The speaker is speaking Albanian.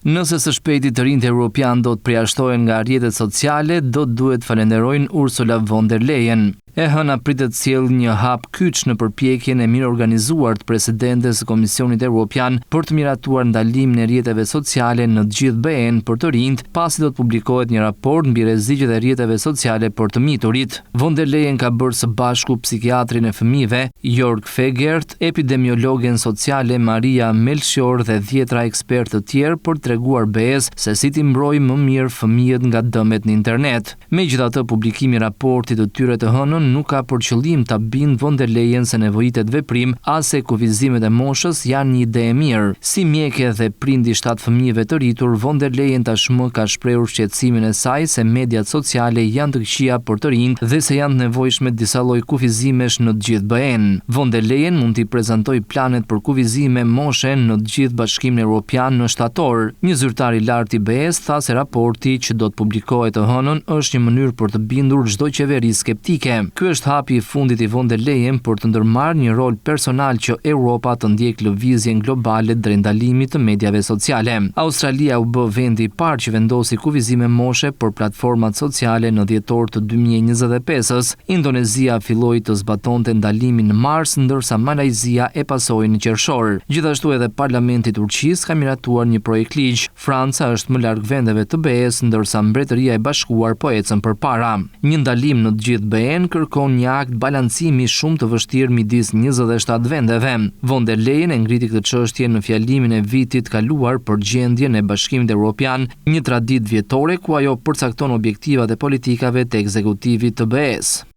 Nëse së shpejti të rinjtë europian do të përjashtohen nga rrjetet sociale, do të duhet falenderojnë Ursula von der Leyen. E hëna pritet të sjellë një hap kyç në përpjekjen e mirë organizuar të presidentes së Komisionit Evropian për të miratuar ndalimin e rrjeteve sociale në të gjithë BE-n për të rinjt, pasi do të publikohet një raport mbi rreziqet e rrjeteve sociale për të miturit. Von der Leyen ka bërë së bashku psikiatrin e fëmijëve Jörg Fegert, epidemiologen sociale Maria Melchior dhe 10 ekspertë të tjerë për të treguar BE-s se si t'i mbrojë më mirë fëmijët nga dëmet në internet. Megjithatë, publikimi i raportit të tyre të hënën nuk ka për qëllim ta bindë von der Leyen se nevojitet veprim as se kufizimet e moshës janë një ide e mirë. Si mjeke dhe prindi 7 fëmijëve të rritur, von der Leyen tashmë ka shprehur shqetësimin e saj se mediat sociale janë të këqija për të rinjt dhe se janë të nevojshme disa lloj kufizimesh në të gjithë BE-n. Von der Leyen mund t'i prezantojë planet për kufizime moshe në të gjithë Bashkimin Evropian në shtator. Një zyrtar i lartë i BE-s tha se raporti që do të publikohet të hënën është një mënyrë për të bindur çdo qeveri skeptike. Ky është hapi i fundit i von der Leyen për të ndërmarrë një rol personal që Europa të ndjekë lëvizjen globale drejt ndalimit të mediave sociale. Australia u bë vendi i parë që vendosi kufizime moshe për platformat sociale në dhjetor të 2025-s. Indonezia filloi të zbatonte ndalimin në mars, ndërsa Malajzia e pasoi në qershor. Gjithashtu edhe Parlamenti i Turqisë ka miratuar një projekt ligj. Franca është më larg vendeve të BE-s, ndërsa Mbretëria e Bashkuar po ecën përpara. Një ndalim në të gjithë BE-n kërkon një akt balancimi shumë të vështirë midis 27 vendeve. Von der Leyen e ngriti këtë çështje në fjalimin e vitit kaluar për gjendjen e Bashkimit Evropian, një traditë vjetore ku ajo përcakton objektivat e politikave të ekzekutivit të BE-s.